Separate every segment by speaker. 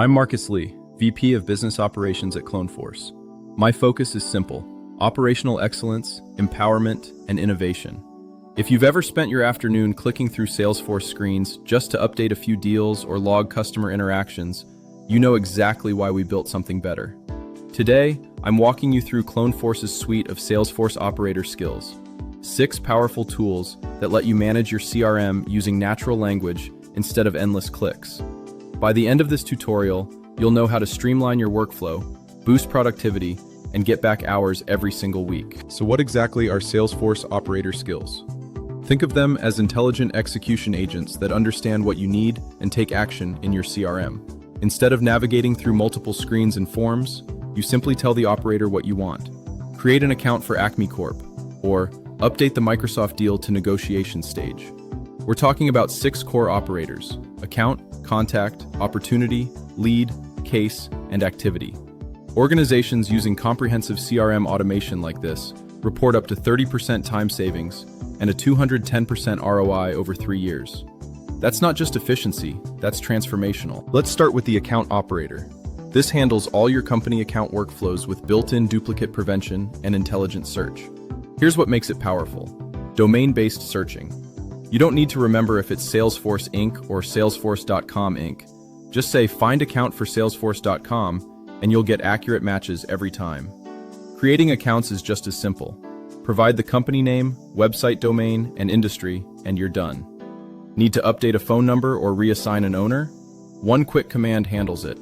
Speaker 1: I'm Marcus Lee, VP of Business Operations at CloneForce. My focus is simple: operational excellence, empowerment, and innovation. If you've ever spent your afternoon clicking through Salesforce screens just to update a few deals or log customer interactions, you know exactly why we built something better. Today, I'm walking you through CloneForce's suite of Salesforce operator skills. 6 powerful tools that let you manage your CRM using natural language instead of endless clicks. By the end of this tutorial, you'll know how to streamline your workflow, boost productivity, and get back hours every single week. So what exactly are Salesforce operator skills? Think of them as intelligent execution agents that understand what you need and take action in your CRM. Instead of navigating through multiple screens and forms, you simply tell the operator what you want. Create an account for Acme Corp, or update the Microsoft deal to negotiation stage. We're talking about 6 core operators: account, contact, opportunity, lead, case, and activity. Organizations using comprehensive CRM automation like this report up to 30% time savings and a 210% ROI over 3 years. That's not just efficiency, that's transformational. Let's start with the account operator. This handles all your company account workflows with built-in duplicate prevention and intelligent search. Here's what makes it powerful: domain-based searching. You don't need to remember if it's Salesforce Inc. or Salesforce.com Inc. Just say find account for Salesforce.com and you'll get accurate matches every time. Creating accounts is just as simple. Provide the company name, website domain, and industry, and you're done. Need to update a phone number or reassign an owner? One quick command handles it.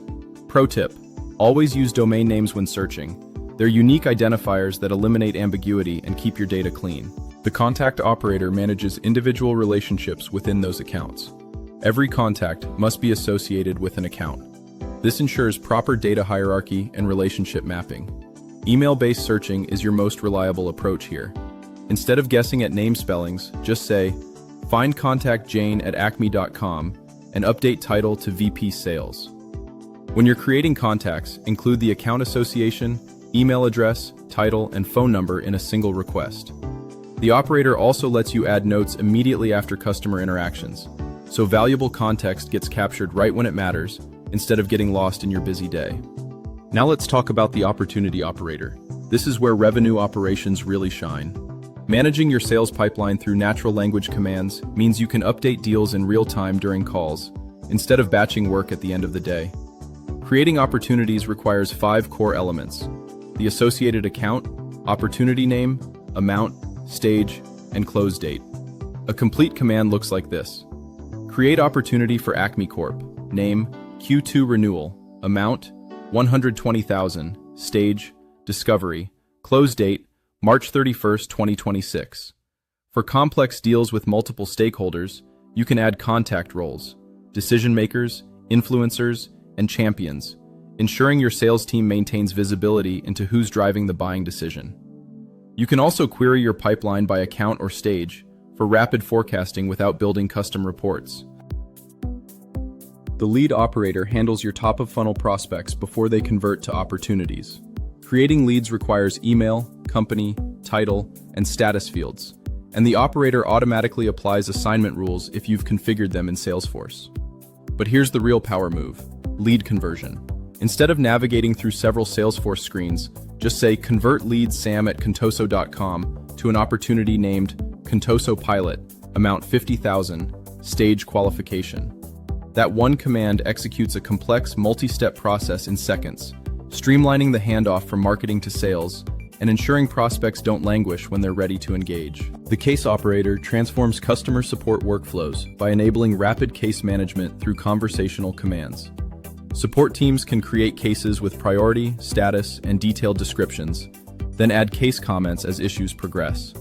Speaker 1: Pro tip: always use domain names when searching. They're unique identifiers that eliminate ambiguity and keep your data clean. The contact operator manages individual relationships within those accounts. Every contact must be associated with an account. This ensures proper data hierarchy and relationship mapping. Email-based searching is your most reliable approach here. Instead of guessing at name spellings, just say, find contact Jane at acme.com and update title to VP Sales. When you're creating contacts, include the account association, email address, title, and phone number in a single request. The operator also lets you add notes immediately after customer interactions, so valuable context gets captured right when it matters, instead of getting lost in your busy day. Now let's talk about the opportunity operator. This is where revenue operations really shine. Managing your sales pipeline through natural language commands means you can update deals in real time during calls, instead of batching work at the end of the day. Creating opportunities requires 5 core elements: the associated account, opportunity name, amount, stage, and close date. A complete command looks like this: create opportunity for Acme Corp, name, Q2 renewal, amount, 120,000, stage, discovery, close date, March 31st, 2026. For complex deals with multiple stakeholders, you can add contact roles, decision makers, influencers, and champions, ensuring your sales team maintains visibility into who's driving the buying decision. You can also query your pipeline by account or stage for rapid forecasting without building custom reports. The lead operator handles your top-of-funnel prospects before they convert to opportunities. Creating leads requires email, company, title, and status fields, and the operator automatically applies assignment rules if you've configured them in Salesforce. But here's the real power move: lead conversion. Instead of navigating through several Salesforce screens, just say convert lead Sam at contoso.com to an opportunity named Contoso Pilot, amount 50,000, stage qualification. That one command executes a complex multi-step process in seconds, streamlining the handoff from marketing to sales and ensuring prospects don't languish when they're ready to engage. The case operator transforms customer support workflows by enabling rapid case management through conversational commands. Support teams can create cases with priority, status, and detailed descriptions, then add case comments as issues progress.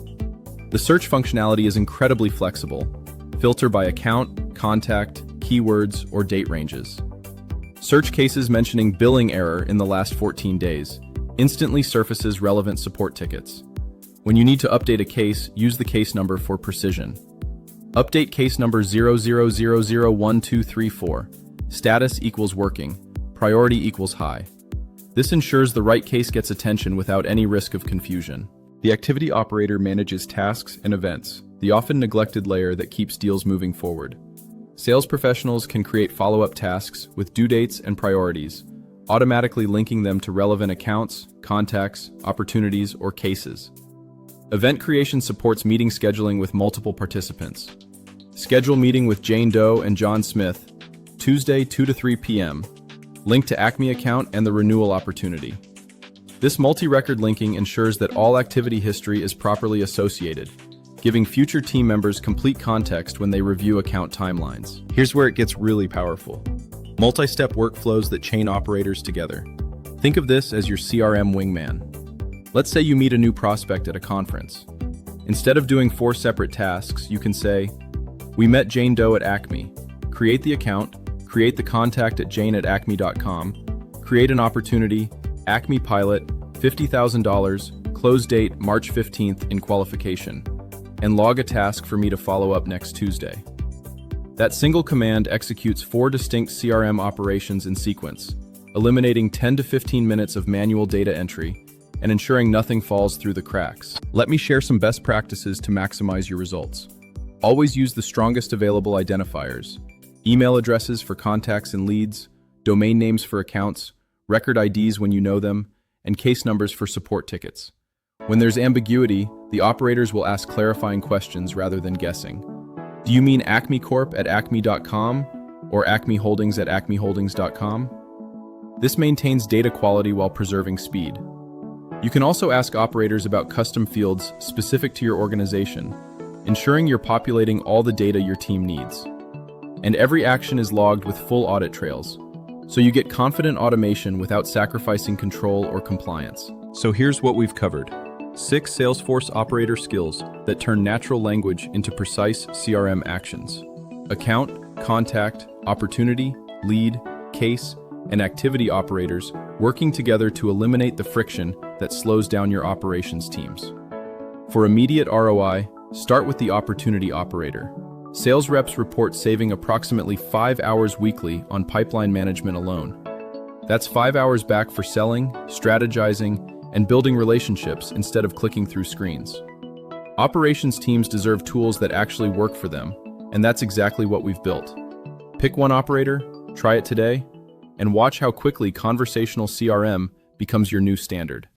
Speaker 1: The search functionality is incredibly flexible. Filter by account, contact, keywords, or date ranges. Search cases mentioning billing error in the last 14 days. Instantly surfaces relevant support tickets. When you need to update a case, use the case number for precision. Update case number 00001234. Status equals working. Priority equals high. This ensures the right case gets attention without any risk of confusion. The activity operator manages tasks and events, the often neglected layer that keeps deals moving forward. Sales professionals can create follow-up tasks with due dates and priorities, automatically linking them to relevant accounts, contacts, opportunities, or cases. Event creation supports meeting scheduling with multiple participants. Schedule meeting with Jane Doe and John Smith, Tuesday 2 to 3 p.m. Link to Acme account and the renewal opportunity. This multi-record linking ensures that all activity history is properly associated, giving future team members complete context when they review account timelines. Here's where it gets really powerful. Multi-step workflows that chain operators together. Think of this as your CRM wingman. Let's say you meet a new prospect at a conference. Instead of doing 4 separate tasks, you can say, "We met Jane Doe at Acme. Create the account, create the contact at jane@acme.com, create an opportunity, Acme pilot, $50,000, close date March 15th in qualification, and log a task for me to follow up next Tuesday." That single command executes 4 distinct CRM operations in sequence, eliminating 10 to 15 minutes of manual data entry and ensuring nothing falls through the cracks. Let me share some best practices to maximize your results. Always use the strongest available identifiers: email addresses for contacts and leads, domain names for accounts, record IDs when you know them, and case numbers for support tickets. When there's ambiguity, the operators will ask clarifying questions rather than guessing. Do you mean Acme Corp at acme.com or Acme Holdings at acmeholdings.com? This maintains data quality while preserving speed. You can also ask operators about custom fields specific to your organization, ensuring you're populating all the data your team needs. And every action is logged with full audit trails, so you get confident automation without sacrificing control or compliance. So here's what we've covered. 6 Salesforce operator skills that turn natural language into precise CRM actions. Account, contact, opportunity, lead, case, and activity operators working together to eliminate the friction that slows down your operations teams. For immediate ROI, start with the opportunity operator. Sales reps report saving approximately 5 hours weekly on pipeline management alone. That's 5 hours back for selling, strategizing, and building relationships instead of clicking through screens. Operations teams deserve tools that actually work for them, and that's exactly what we've built. Pick one operator, try it today, and watch how quickly conversational CRM becomes your new standard.